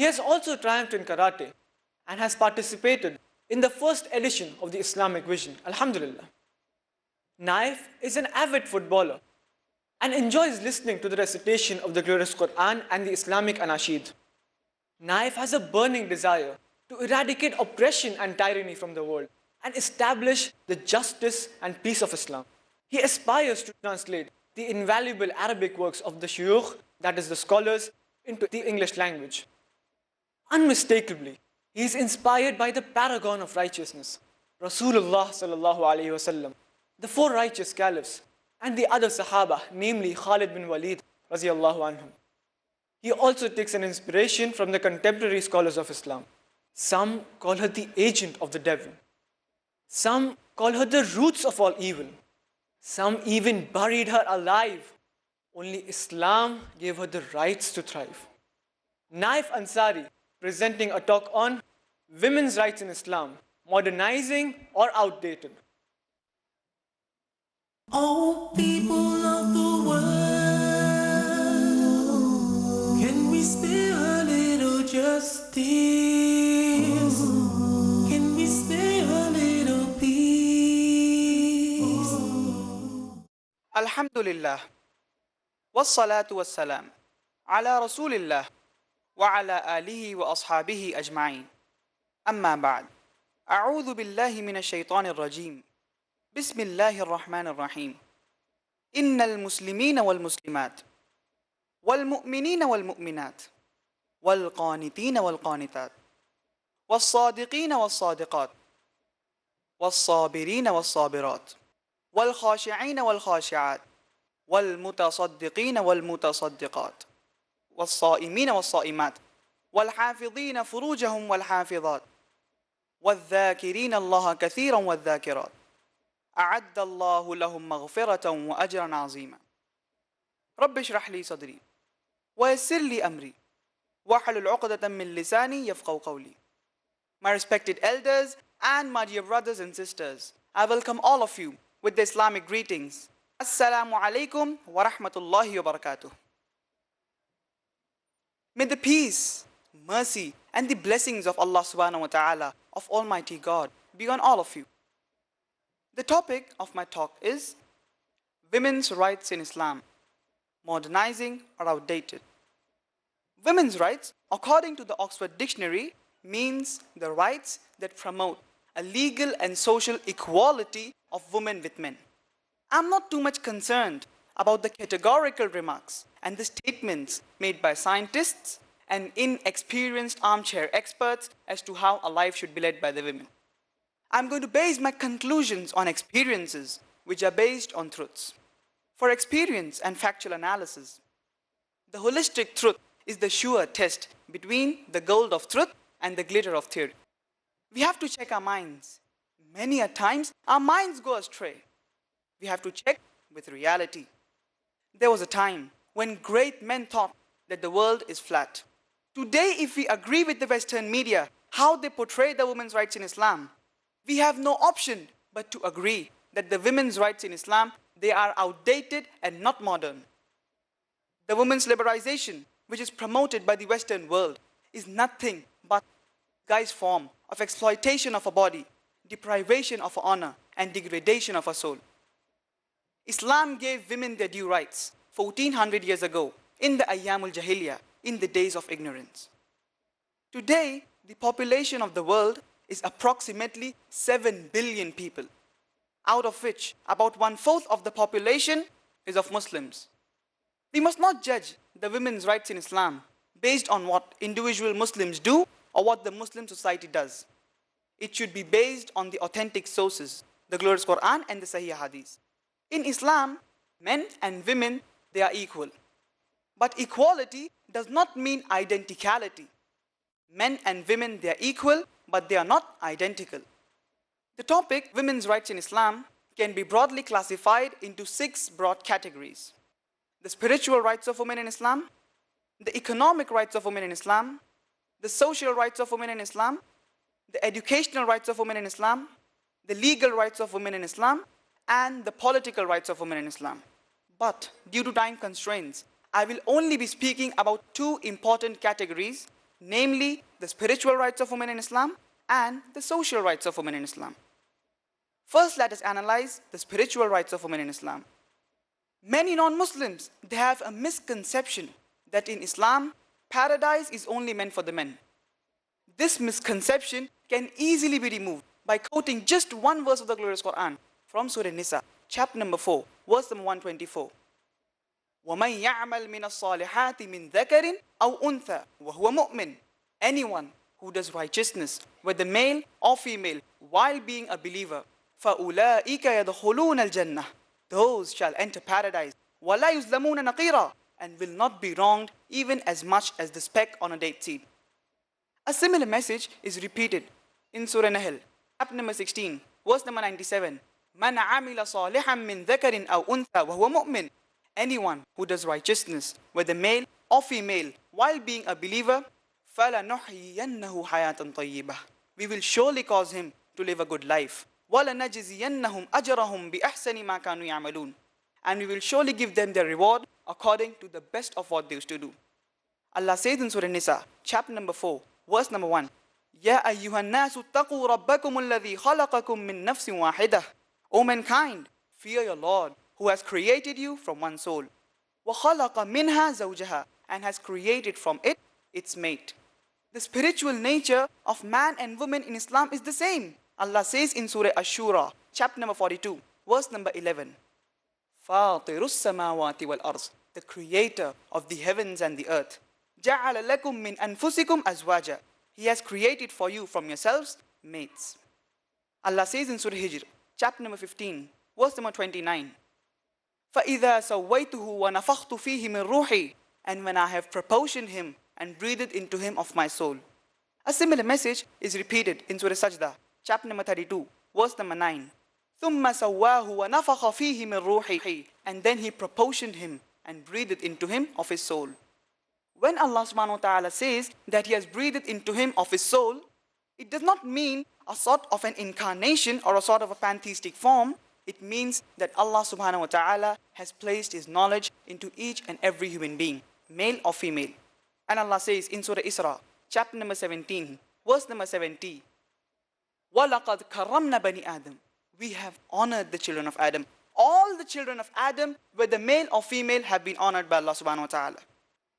He has also triumphed in karate and has participated in the first edition of the Islamic Vision. Alhamdulillah. Naif is an avid footballer and enjoys listening to the recitation of the glorious Quran and the Islamic Anashid. Naif has a burning desire to eradicate oppression and tyranny from the world and establish the justice and peace of Islam. He aspires to translate the invaluable Arabic works of the shuyukh, that is the scholars, into the English language. Unmistakably, he is inspired by the paragon of righteousness, Rasulullah sallallahu alaihi wasallam, the four righteous caliphs, and the other Sahaba, namely Khalid bin Walid radiallahu anhum. He also takes an inspiration from the contemporary scholars of Islam. Some call her the agent of the devil. Some call her the roots of all evil. Some even buried her alive. Only Islam gave her the rights to thrive. Naif Ansari, presenting a talk on women's rights in Islam, modernizing or outdated. Oh, people of the world, can we spare a little justice? Can we spare a little peace? Alhamdulillah, wassalatu wassalam, ala rasulillah, wa ala alihi wa ashabihi ajma'in. Amma ba'd, a'udhu billahi minash shaitanir rajim. بسم الله الرحمن الرحيم إن المسلمين والمسلمات والمؤمنين والمؤمنات والقانتين والقانتات والصادقين والصادقات والصابرين والصابرات والخاشعين والخاشعات والمتصدقين والمتصدقات والصائمين والصائمات والحافظين فروجهم والحافظات والذاكرين الله كثيرا والذاكرات أعد الله لهم مغفرة وأجرا عظيما رب اشرح لي صدري ويسر لي أمري واحلل عقدة من لساني يفقهوا قولي. My respected elders and my dear brothers and sisters, I welcome all of you with the Islamic greetings. Assalamu alaikum wa rahmatullahi wa barakatuh. May the peace, mercy and the blessings of Allah subhanahu wa ta'ala, of Almighty God, be on all of you. The topic of my talk is women's rights in Islam, modernizing or outdated. Women's rights, according to the Oxford Dictionary, means the rights that promote a legal and social equality of women with men. I'm not too much concerned about the categorical remarks and the statements made by scientists and inexperienced armchair experts as to how a life should be led by the women. I'm going to base my conclusions on experiences which are based on truths. For experience and factual analysis, the holistic truth is the sure test between the gold of truth and the glitter of theory. We have to check our minds. Many a times, our minds go astray. We have to check with reality. There was a time when great men thought that the world is flat. Today, if we agree with the Western media, how they portray the women's rights in Islam, we have no option but to agree that the women's rights in Islam, they are outdated and not modern. The women's liberalization, which is promoted by the Western world, is nothing but guise form of exploitation of a body, deprivation of honor, and degradation of a soul. Islam gave women their due rights 1400 years ago in the Ayyamul Jahiliyyah, in the days of ignorance. Today, the population of the world is approximately 7 billion people, out of which about 1/4 of the population is of Muslims. We must not judge the women's rights in Islam based on what individual Muslims do or what the Muslim society does. It should be based on the authentic sources, the glorious Quran and the Sahih Hadith. In Islam, men and women, they are equal. But equality does not mean identicality. Men and women, they are equal, but they are not identical. The topic, women's rights in Islam, can be broadly classified into 6 broad categories. The spiritual rights of women in Islam, the economic rights of women in Islam, the social rights of women in Islam, the educational rights of women in Islam, the legal rights of women in Islam, and the political rights of women in Islam. But due to time constraints, I will only be speaking about 2 important categories, namely the spiritual rights of women in Islam and the social rights of women in Islam. First, let us analyze the spiritual rights of women in Islam. Many non-Muslims, they have a misconception that in Islam, paradise is only meant for the men. This misconception can easily be removed by quoting just one verse of the glorious Quran from Surah Nisa, chapter number 4, verse number 124. وَمَنْ يَعْمَلْ مِنَ الصَّالِحَاتِ مِنْ ذَكَرٍ أَوْ أُنْثَى وَهُوَ مُؤْمِنٌ. Anyone who does righteousness, whether male or female, while being a believer, فَأُولَٰئِكَ يَدْخُلُونَ الْجَنَّةِ. Those shall enter paradise. وَلَا يُظْلَمُونَ نَقِيرًا. And will not be wronged even as much as the speck on a date seed. A similar message is repeated in Surah Nahl, chapter number 16, verse number 97. مَنْ عَمِلَ صَالِحًا مِنْ ذَكَرٍ أَوْ أُنْثَى وَهُوَ مُؤْمِنٌ. Anyone who does righteousness, whether male or female, while being a believer, فَلَنُحْيِيَنَّهُ حَيَاةً طَيِّبَةً. We will surely cause him to live a good life. وَلَنَجْزِيَنَّهُمْ أَجْرَهُمْ بِأَحْسَنِ مَا كَانُوا يَعْمَلُونَ. And we will surely give them their reward according to the best of what they used to do. Allah says in Surah Nisa, chapter number 4, verse number 1. يَا أَيُّهَا النَّاسُ اتَّقُوا رَبَّكُمُ الَّذِي خَلَقَكُم مِّن نَفْسٍ وَاحِدَةٍ. O mankind, fear your Lord, who has created you from one soul. وَخَلَقَ مِنْهَا زَوْجَهَا. And has created from it its mate. The spiritual nature of man and woman in Islam is the same. Allah says in Surah Ash-Shura, chapter number 42, verse number 11. فَاطِرُ السَّمَاوَاتِ وَالْأَرْضِ. The creator of the heavens and the earth. جَعَلَ لَكُم مِّنْ أَنفُسِكُمْ أَزْوَاجًا. He has created for you from yourselves mates. Allah says in Surah Hijr, chapter number 15, verse number 29. فَإِذَا سَوَّيْتُهُ وَنَفَخْتُ فِيهِ مِنْ رُوحِي. And when I have proportioned him and breathed into him of my soul. A similar message is repeated in Surah Sajda, chapter number 32, verse number 9. ثُمَّ سَوَّاهُ وَنَفَخَ فِيهِ مِنْ رُوحِهِ. And then he proportioned him and breathed into him of his soul. When Allah subhanahu wa ta'ala says that he has breathed into him of his soul, it does not mean a sort of an incarnation or a sort of a pantheistic form. It means that Allah subhanahu wa ta'ala has placed his knowledge into each and every human being, male or female. And Allah says in Surah Isra, chapter number 17, verse number 70. وَلَقَدْ كَرَّمْنَا بَنِي آدَمَ. We have honored the children of Adam. All the children of Adam, whether male or female, have been honored by Allah subhanahu wa ta'ala.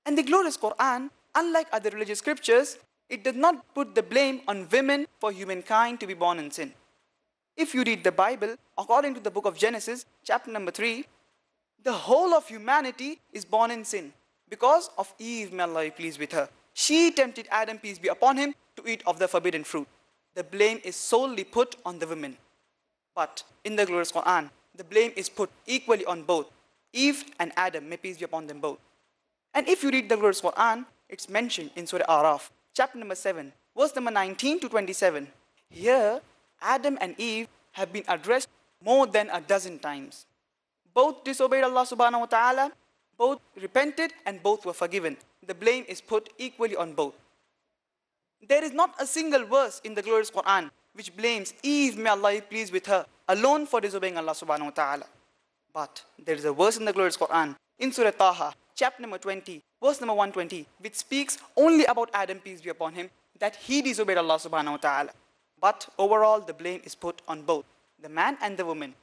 And the glorious Quran, unlike other religious scriptures, it does not put the blame on women for humankind to be born in sin. If you read the Bible, according to the book of Genesis, chapter number 3, the whole of humanity is born in sin because of Eve, may Allah be pleased with her. She tempted Adam, peace be upon him, to eat of the forbidden fruit. The blame is solely put on the women. But in the glorious Quran, the blame is put equally on both Eve and Adam, may peace be upon them both. And if you read the glorious Quran, it's mentioned in Surah Araf, chapter number 7, verse number 19 to 27. Here, Adam and Eve have been addressed more than a dozen times. Both disobeyed Allah subhanahu wa ta'ala, both repented, and both were forgiven. The blame is put equally on both. There is not a single verse in the glorious Quran which blames Eve, may Allah be pleased with her, alone for disobeying Allah subhanahu wa ta'ala. But there is a verse in the glorious Quran, in Surah Taha, chapter number 20, verse number 120, which speaks only about Adam, peace be upon him, that he disobeyed Allah subhanahu wa ta'ala. But overall, the blame is put on both, the man and the woman.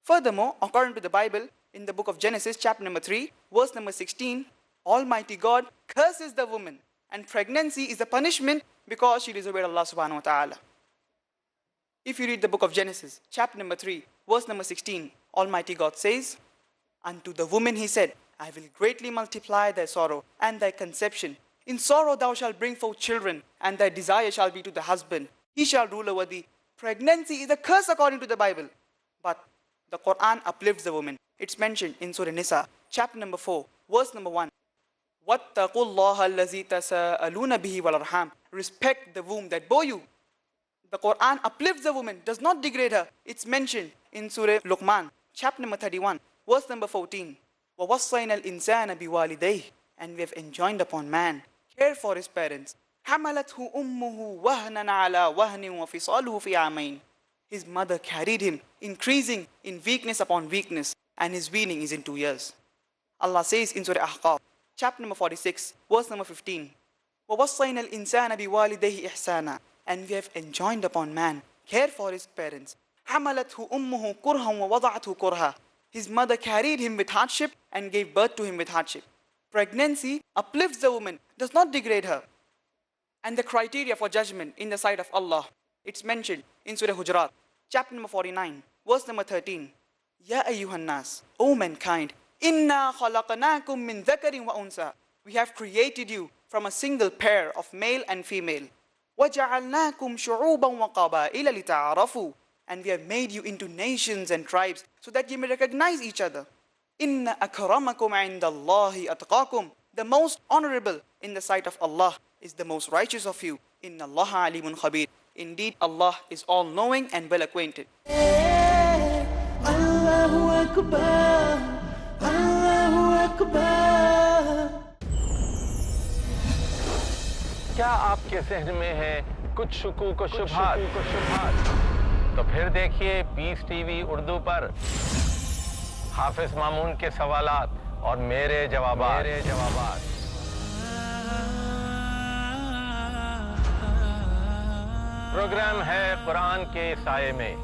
Furthermore, according to the Bible, in the book of Genesis, chapter number 3, verse number 16, Almighty God curses the woman, and pregnancy is a punishment because she disobeyed Allah subhanahu wa ta'ala. If you read the book of Genesis, chapter number 3, verse number 16, Almighty God says, Unto the woman he said, I will greatly multiply thy sorrow and thy conception. In sorrow thou shalt bring forth children, and thy desire shall be to the husband. He shall rule over thee. Pregnancy is a curse according to the Bible. But the Quran uplifts the woman. It's mentioned in Surah Nisa, chapter number 4, verse number 1. وَاتَّقُوا اللَّهَ الَّذِي تَسَاءَلُونَ بِهِ وَالْأَرْحَامَ. Respect the womb that bore you. The Quran uplifts the woman, does not degrade her. It's mentioned in Surah Luqman, chapter number 31, verse number 14. وَوَصَّيْنَا الْإِنسَانَ بِوَالِدَيْهِ. And we have enjoined upon man care for his parents. حَمَلَتْهُ أُمُّهُ وَهْنًا عَلَى وَهْنٍ وَفِصَالُهُ فِي عَامَيْنِ. His mother carried him, increasing in weakness upon weakness, and his weaning is in 2 years. Allah says in Surah Ahqaf, chapter number 46, verse number 15. وَوَصَّيْنَا الْإِنسَانَ بِوَالِدَيْهِ إِحْسَانًا. And we have enjoined upon man care for his parents. حَمَلَتْهُ أُمُّهُ كُرْهًا وَوَضَعَتْهُ كُرْهًا. His mother carried him with hardship and gave birth to him with hardship. Pregnancy uplifts the woman, does not degrade her. And the criteria for judgment in the sight of Allah, it's mentioned in Surah Hujurat, chapter number 49, verse number 13. Ya ayyuhan nas, O mankind, inna khalaqnakum min dhakarin wa unsa. We have created you from a single pair of male and female. وَجَعَلْنَاكُمْ شُعُوبًا وَقَبَائِلَ لِتَعَارَفُوا. And we have made you into nations and tribes so that you may recognize each other. إِنَّ أَكْرَمَكُمْ عِنْدَ اللَّهِ أَتْقَاكُمْ. The most honorable in the sight of Allah is the most righteous of you. إِنَّ اللَّهَ عَلِيمٌ خَبِيرٌ. Indeed, Allah is all-knowing and well-acquainted. Allahu Akbar, Allahu Akbar. क्या आपके ज़हन में है कुछ शुकूक व शुबहात? तो फिर देखिए पीस टीवी उर्दू पर हाफिज मामून के सवालात और मेरे जवाबात। प्रोग्राम है कुरान के साये में।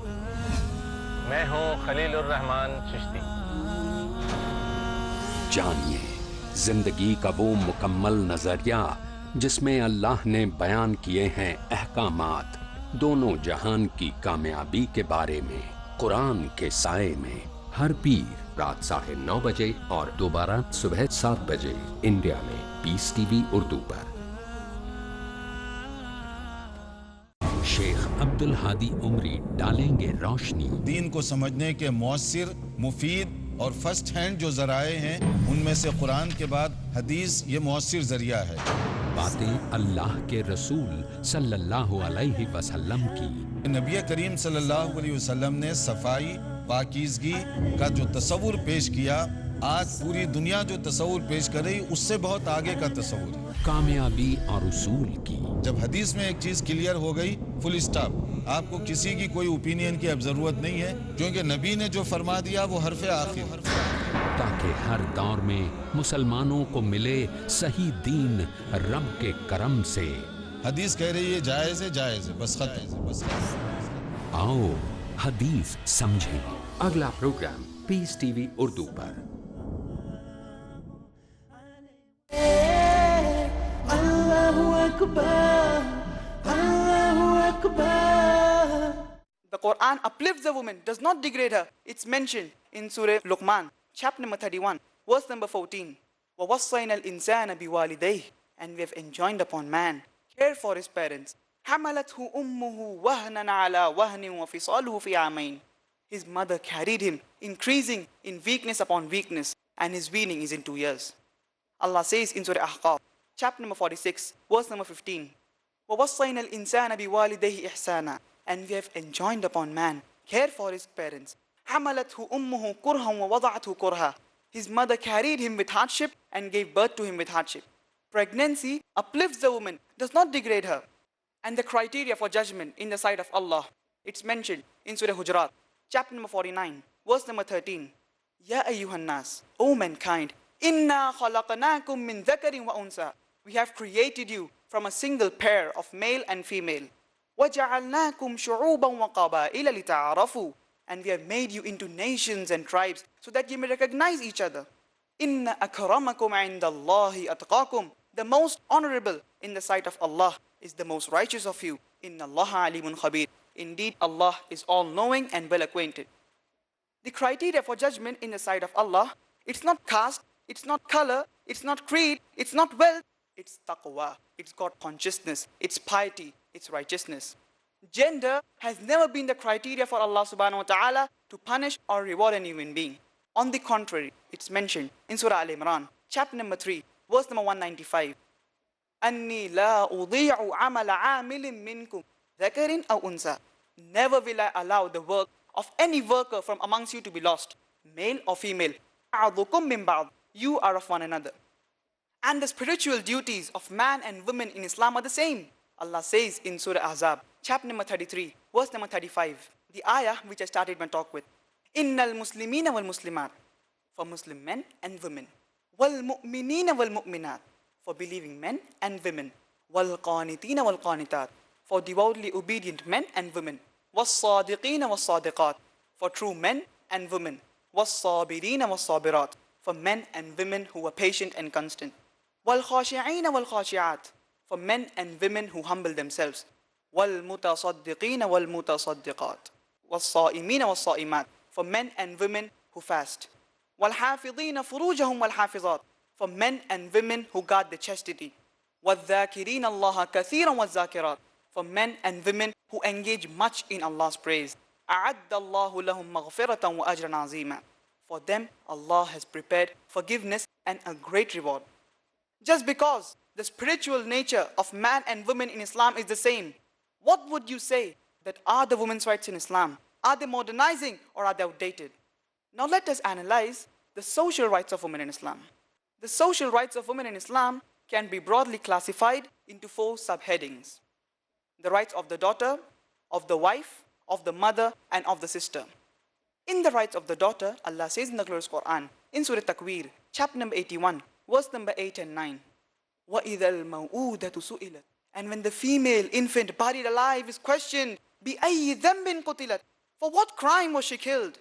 मैं हूं खलीलुर रहमान चिश्ती। जानिए जिंदगी का वो मुकम्मल नजरिया जिसमें अल्लाह ने बयान किए हैं अहकामात दोनों जहान की कामयाबी के बारे में। कुरान के साये में हर पीर रात 9:30 बजे और दोबारा सुबह 7 बजे इंडिया में पीस टीवी उर्दू पर। शेख अब्दुल हादी उमरी डालेंगे रोशनी। दीन को समझने के मौसर, मुफीद और फर्स्ट हैंड जो जराए हैं उनमें से कुरान के बाद हदीस ये मौसर जरिया है। बातें अल्लाह के रसूल सल्लल्लाहु अलैहि वसल्लम की। नबी करीम सल्लल्लाहु अलैहि वसल्लम ने सफाई पाकीज़गी का जो तस्वुर पेश किया, आज पूरी दुनिया जो तस्वुर पेश कर रही उससे बहुत आगे का तस्वुर है। कामयाबी और उसूल की। जब हदीस में एक चीज क्लियर हो गई, फुल स्टॉप, आपको किसी की कोई ओपिनियन की अब जरूरत नहीं है, क्योंकि नबी ने जो फरमा दिया वो हरफ आखिर। ताकि हर दौर में मुसलमानों को मिले सही दीन रब के करम से। हदीस कह रही है जायज है, जायज है, बस खत्म। आओ हदीस समझें। अगला प्रोग्राम पीस टीवी उर्दू पर। Allahu Akbar, Allahu Akbar. The Quran uplifts the woman, does not degrade her. It's mentioned in Surah Luqman, chapter number 31, verse number 14. وَوَصَّيْنَا الْإِنسَانَ بِوَالِدَيْهِ. And we have enjoined upon man care for his parents. حَمَلَتْهُ أُمُّهُ وَهْنًا عَلَى وَهْنٍ وَفِصَالُهُ فِي عَامَيْنِ. His mother carried him, increasing in weakness upon weakness, and his weaning is in 2 years. Allah says in Surah Ahqaf, chapter number 46, verse number 15. وَوَصَّيْنَا الْإِنسَانَ بِوَالِدَيْهِ إِحْسَانًا. And we have enjoined upon man care for his parents. حَمَلَتْهُ أُمُّهُ كُرْهًا وَوَضَعَتْهُ كُرْهًا. His mother carried him with hardship and gave birth to him with hardship. Pregnancy uplifts the woman, does not degrade her. And the criteria for judgment in the sight of Allah, it's mentioned in Surah Hujurat, chapter number 49, verse number 13. Ya ayyuhan nas, O mankind, inna khalaqnakum min dhakarin wa unsa. We have created you from a single pair of male and female. وَجَعَلْنَاكُمْ شُعُوبًا وَقَبَائِلَ لِتَعَارَفُوا. And we have made you into nations and tribes so that you may recognize each other. إِنَّ أَكْرَمَكُمْ عِنْدَ اللَّهِ أَتْقَاكُمْ. The most honorable in the sight of Allah is the most righteous of you. إِنَّ اللَّهَ عَلِيمٌ خَبِيرٌ. Indeed, Allah is all-knowing and well-acquainted. The criteria for judgment in the sight of Allah, it's not caste, it's not color, it's not creed, it's not wealth, it's taqwa. It's got consciousness, it's piety, it's righteousness. Gender has never been the criteria for Allah subhanahu wa ta'ala to punish or reward a human being. On the contrary, it's mentioned in Surah Al-Imran, chapter number 3, verse number 195. أَنِّي لَا أُضِيعُ عَمَلَ عَامِلٍ مِّنْكُمْ ذَكَرٍ أَوْ أُنْثَى. Never will I allow the work of any worker from amongst you to be lost, male or female. بَعْضُكُم مِّن بَعْضٍ. You are of one another. And the spiritual duties of man and women in Islam are the same. Allah says in Surah Ahzab, chapter number 33, verse number 35, the ayah which I started my talk with. Innal muslimina wal muslimat, for Muslim men and women. Wal mu'minina wal mu'minat, for believing men and women. وَالْقَانِتِينَ وَالْقَانِتَاتِ, for devoutly obedient men and women. وَالصَّادِقِينَ وَالصَّادِقَاتِ, for true men and women. وَالصَّابِرِينَ وَالصَّابِرَاتِ, for men and women who are patient and constant. وَالْخَاشِعِينَ وَالْخَاشِعَاتِ, for men and women who humble themselves. وَالْمُتَصَدِّقِينَ وَالْمُتَصَدِّقَاتِ, وَالصَّائِمِينَ وَالصَّائِمَاتِ, for men and women who fast. وَالْحَافِظِينَ فُرُوجَهُمْ وَالْحَافِظَاتِ, for men and women who guard the chastity. وَالذَّاكِرِينَ اللَّهَ كَثِيرًا وَالذَّاكِرَاتِ, for men and women who engage much in Allah's praise. أَعَدَّ اللَّهُ لَهُمْ مَغْفِرَةً وَأَجْرًا عَظِيمًا, for them Allah has prepared forgiveness and a great reward. Just because the spiritual nature of man and woman in Islam is the same, what would you say that are the women's rights in Islam? Are they modernizing or are they outdated? Now let us analyze the social rights of women in Islam. The social rights of women in Islam can be broadly classified into 4 subheadings: the rights of the daughter, of the wife, of the mother, and of the sister. In the rights of the daughter, Allah says in the glorious Quran, in Surah Takwir, chapter number 81, verse number 8 and 9, وَإِذَا الْمَوْءُودَةُ سُئِلَتْ, and when the female infant buried alive is questioned, بِأَيِّ ذَنْبٍ قُتِلَتْ, for what crime was she killed?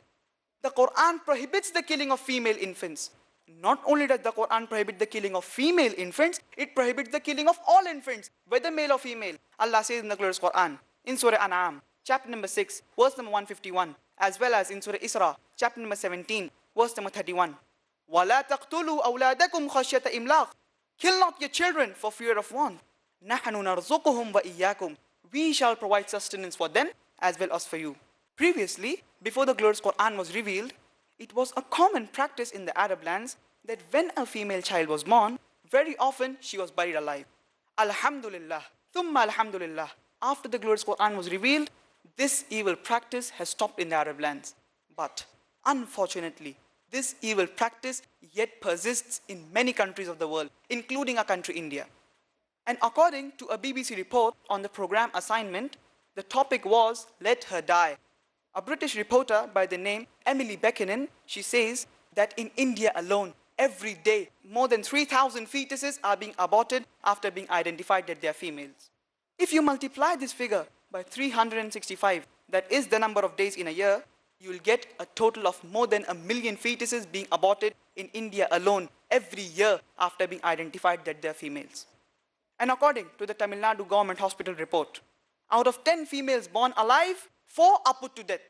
The Quran prohibits the killing of female infants. Not only does the Quran prohibit the killing of female infants, it prohibits the killing of all infants, whether male or female. Allah says in the glorious Quran, in Surah An'am, chapter number 6, verse number 151, as well as in Surah Isra, chapter number 17, verse number 31. وَلَا تَقْتُلُوا أَوْلَادَكُمْ خَشْيَةَ إِمْلَاقٍ, kill not your children for fear of want. نَحْنُ نَرْزُقُهُمْ وَإِيَّاكُمْ, we shall provide sustenance for them as well as for you. Previously, before the glorious Quran was revealed, it was a common practice in the Arab lands that when a female child was born, very often she was buried alive. Alhamdulillah, thumma alhamdulillah, after the glorious Quran was revealed, this evil practice has stopped in the Arab lands. But unfortunately, this evil practice yet persists in many countries of the world, including our country India. And according to a BBC report on the program assignment, the topic was "Let Her Die." A British reporter by the name Emily Beckenin, she says that in India alone, every day, more than 3,000 fetuses are being aborted after being identified that they are females. If you multiply this figure by 365, that is the number of days in a year, you will get a total of more than 1 million fetuses being aborted in India alone every year after being identified that they are females. And according to the Tamil Nadu government hospital report, out of 10 females born alive, 4 are put to death.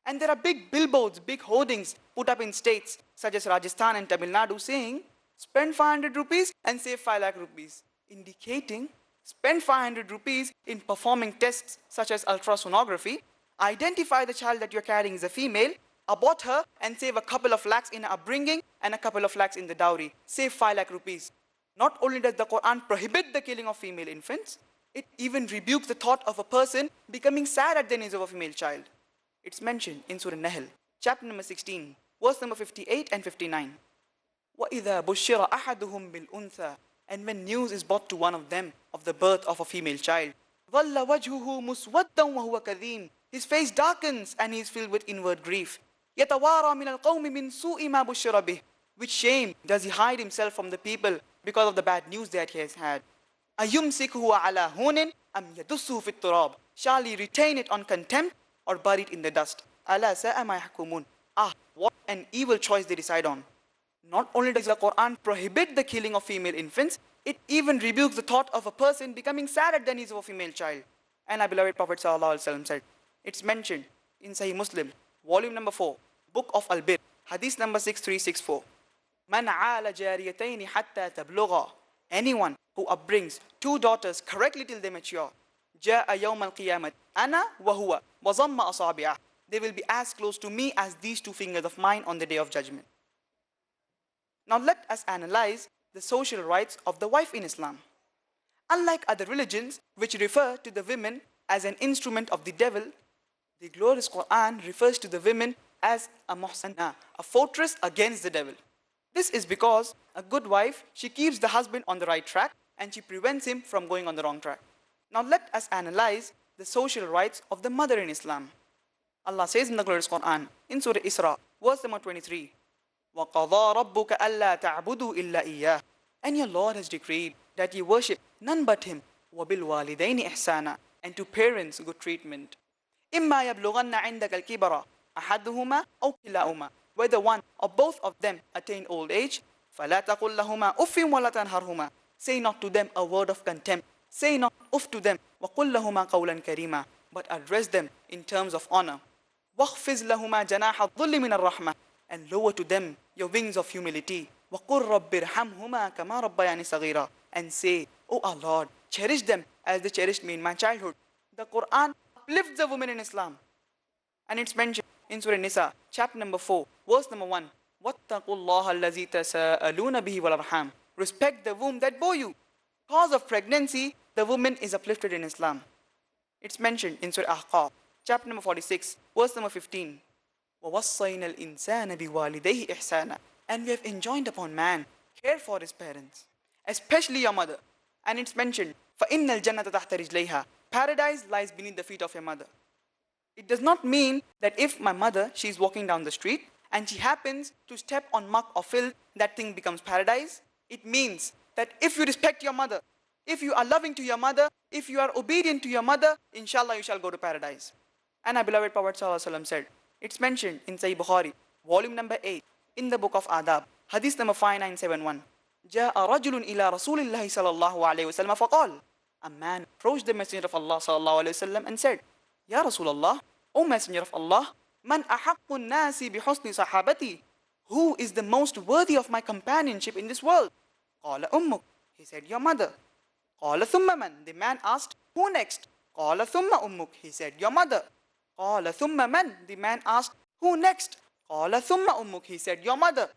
And there are big billboards, big hoardings put up in states such as Rajasthan and Tamil Nadu saying, spend 500 rupees and save 5 lakh rupees, indicating spend 500 rupees in performing tests such as ultrasonography, identify the child that you're carrying is a female, abort her and save a couple of lakhs in upbringing and a couple of lakhs in the dowry. Save 5 lakh rupees. Not only does the Quran prohibit the killing of female infants, it even rebukes the thought of a person becoming sad at the news of a female child. It's mentioned in Surah Nahl, chapter number 16, verse number 58 and 59. وَإِذَا بُشِّرَ أَحَدُهُمْ بِالْأُنْثَى, and when news is brought to one of them of the birth of a female child, ظَلَّ وَجْهُهُ مُسْوَدًّا وَهُوَ كَذِيمٌ, his face darkens and he is filled with inward grief. يَتَوَارَى مِنَ الْقَوْمِ مِنْ سُوءِ مَا بُشِّرَ بِهِ, with shame does he hide himself from the people because of the bad news that he has had. أَيُمْسِكُهُ عَلَى هُونٍ أَمْ يَدُسُّهُ فِي التُّرَابِ, shall he retain it on contempt or bury it in the dust? أَلَا سَاءَ مَا يَحْكُمُونَ, what an evil choice they decide on. Not only does the Quran prohibit the killing of female infants, it even rebukes the thought of a person becoming sad at the news of a female child. And our beloved Prophet ﷺ said, it's mentioned in Sahih Muslim, volume number 4, book of Al-Bir, hadith number 6364. مَنْ عَالَ جَارِيَتَيْنِ حَتَّى تَبْلُغَا, anyone who upbrings 2 daughters correctly till they mature, جَاءَ يَوْمَ الْقِيَامَةِ أَنَا وَهُوَ وَضَمَّ أَصَابِعَهُ, they will be as close to me as these 2 fingers of mine on the day of judgment. Now let us analyze the social rights of the wife in Islam. Unlike other religions which refer to the women as an instrument of the devil, the glorious Quran refers to the women as a muhsana, a fortress against the devil. This is because a good wife, she keeps the husband on the right track and she prevents him from going on the wrong track. Now let us analyze the social rights of the mother in Islam. Allah says in the glorious Quran, in Surah Isra, verse number 23, وَقَضَى رَبُّكَ أَلَّا تَعْبُدُوا إِلَّا إِيَّاهُ, and your Lord has decreed that you worship none but him. وَبِالْوَالِدَيْنِ إِحْسَانًا, and to parents good treatment. إِمَّا يَبْلُغَنَّ عِنْدَكَ الْكِبَرَ أَحَدُهُمَا أَوْ كِلَاهُمَا, whether one or both of them attain old age, فَلَا تَقُلْ لَهُمَا أُفٍّ وَلَا تَنْهَرْهُمَا, say not to them a word of contempt, say not uff to them, وَقُلْ لَهُمَا قَوْلًا كَرِيمًا, but address them in terms of honor. وَخْفِزْ لَهُمَا جَنَاحَ الظُّلِّ مِنَ الرَّحْمَةِ, and lower to them your wings of humility. وَقُلْ رَبِّ ارْحَمْهُمَا كَمَا رَبَّيَانِي صَغِيرًا, and say, O our Lord, cherish them as they cherished me in my childhood. The Quran uplifts the women in Islam. And it's mentioned in Surah Nisa, chapter number 4, verse number 1. وَاتَّقُوا اللَّهَ الَّذِي تَسَاءَلُونَ بِهِ وَالْأَرْحَامَ, respect the womb that bore you. Cause of pregnancy, the woman is uplifted in Islam. It's mentioned in Surah Ahqaf, chapter number 46, verse number 15. وَوَصَّيْنَا الْإِنسَانَ بِوَالِدَيْهِ إِحْسَانًا, and we have enjoined upon man care for his parents, especially your mother. And it's mentioned, فَإِنَّ الْجَنَّةَ تَحْتَ رِجْلَيْهَا, paradise lies beneath the feet of your mother. It does not mean that if my mother, she is walking down the street and she happens to step on muck or filth, that thing becomes paradise. It means that if you respect your mother, if you are loving to your mother, if you are obedient to your mother, inshallah you shall go to paradise. And our beloved Prophet ﷺ said, it's mentioned in Sahih Bukhari, volume number 8, in the book of Adab, hadith number 5971. جاء رجل إلى رسول الله صلى الله عليه وسلم فقال, a man approached the Messenger of Allah صلى الله عليه وسلم and said, Ya Rasulullah, O Messenger of Allah, man ahaqqu nasi bihusni sahabati, who is the most worthy of my companionship in this world? Qala ummuk, he said, your mother. Qala thumma man, the man asked, who next? Qala thumma ummuk, he said, your mother. Qala thumma man, the man asked, who next? Qala thumma ummuk, he said, your mother.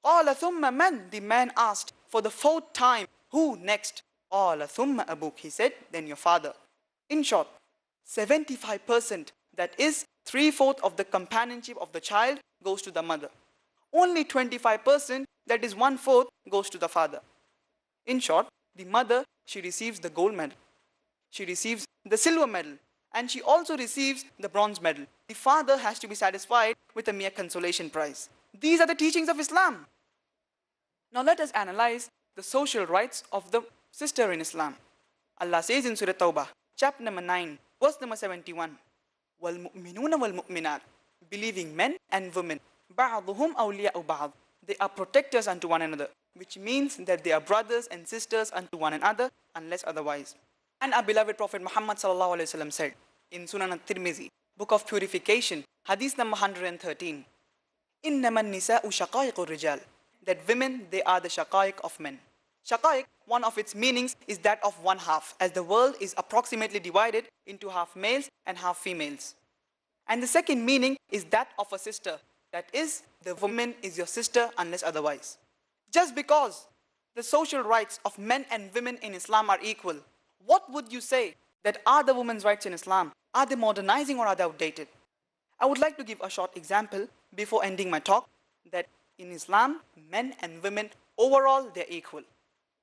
Qala thumma man, the man asked for the fourth time, who next? Qala thumma abuk, he said, then your father. In short, 75%, that is 3/4 of the companionship of the child, goes to the mother. Only 25%, that is 1/4, goes to the father. In short, the mother, she receives the gold medal, she receives the silver medal, and she also receives the bronze medal. The father has to be satisfied with a mere consolation prize. These are the teachings of Islam. Now let us analyze the social rights of the sister in Islam. Allah says in Surah Tawbah, chapter number 9, verse number 71, وَالْمُؤْمِنُونَ وَالْمُؤْمِنَاتِ, believing men and women, بَعْضُهُمْ أَوْلِيَاءُ بَعْضٍ, they are protectors unto one another, which means that they are brothers and sisters unto one another, unless otherwise. And our beloved Prophet Muhammad sallallahu alaihi wasallam said in Sunan al-Tirmizi, book of purification, hadith number 113, إِنَّمَا النِّسَاءُ شَقَائِقُ الرِّجَالِ, that women, they are the shaqaiq of men. Shaqaiq, one of its meanings is that of one half, as the world is approximately divided into half males and half females. And the second meaning is that of a sister, that is, the woman is your sister unless otherwise. Just because the social rights of men and women in Islam are equal, what would you say that are the women's rights in Islam? Are they modernizing or are they outdated? I would like to give a short example before ending my talk, that in Islam, men and women, overall, they're equal.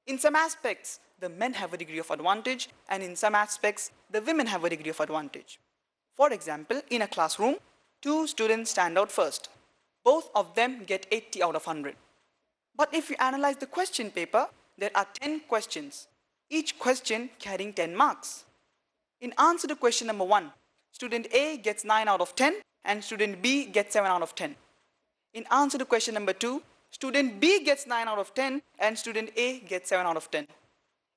In some aspects, the men have a degree of advantage, and in some aspects, the women have a degree of advantage. For example, in a classroom, 2 students stand out first. Both of them get 80 out of 100. But if you analyze the question paper, there are 10 questions, each question carrying 10 marks. In answer to question number 1, student A gets 9 out of 10, and student B gets 7 out of 10. In answer to question number 2, student B gets 9 out of 10 and student A gets 7 out of 10.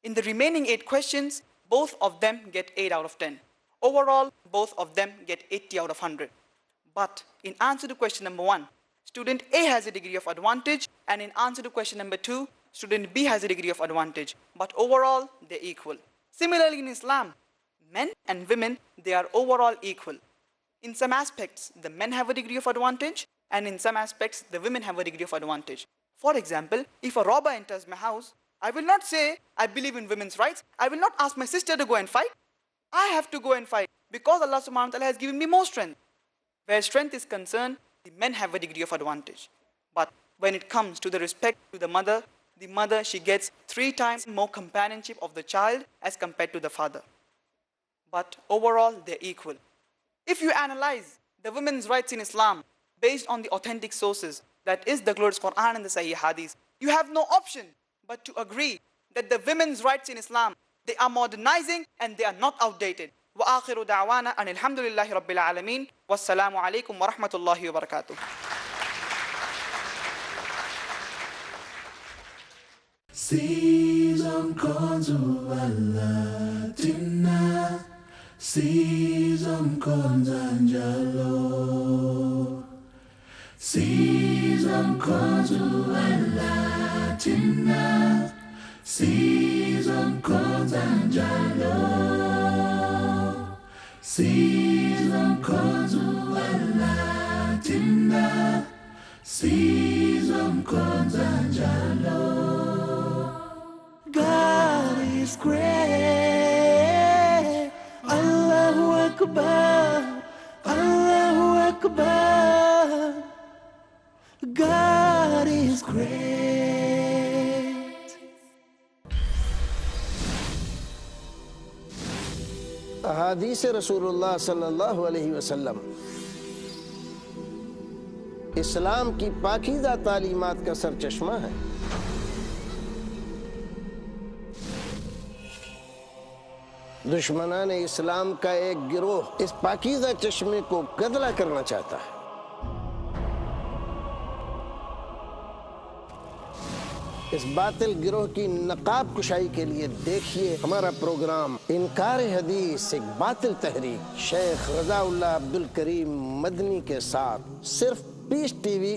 In the remaining 8 questions, both of them get 8 out of 10. Overall, both of them get 80 out of 100. But in answer to question number 1, student A has a degree of advantage, and in answer to question number 2, student B has a degree of advantage. But overall, they're equal. Similarly in Islam, men and women, they are overall equal. In some aspects, the men have a degree of advantage, and in some aspects, the women have a degree of advantage. For example, if a robber enters my house, I will not say, I believe in women's rights. I will not ask my sister to go and fight. I have to go and fight because Allah subhanahu wa ta'ala has given me more strength. Where strength is concerned, the men have a degree of advantage. But when it comes to the respect to the mother, she gets 3 times more companionship of the child as compared to the father. But overall, they're equal. If you analyze the women's rights in Islam based on the authentic sources, that is the glorious Quran and the Sahih Hadith, you have no option but to agree that the women's rights in Islam They are modernizing and they are not outdated. وآخر دعوانا أن الحمد لله رب العالمين والسلام عليكم ورحمة الله وبركاته. Season Konzuala Timna, Season Konzanjalo, Season Konzuala Timna, Season Konzanjalo, Season Konzuala Timna, Season Konzanjalo. God is great. Allahu Akbar. Allahu Akbar. God is great. अहादीस रसूलुल्लाह सल्लल्लाहु अलैहि वसल्लम इस्लाम की पाकीज़ा तालीमात का सरचश्मा है। दुश्मनान इस्लाम का एक गिरोह इस पाकीज़ा चश्मे को गदला करना चाहता है। इस बातिल गिरोह की नकाब कुशाई के लिए देखिए हमारा प्रोग्राम इनकार हदीस एक बातिल तहरीक शेख रज़ाउल्लाह अब्दुल करीम मदनी के साथ सिर्फ पीस टीवी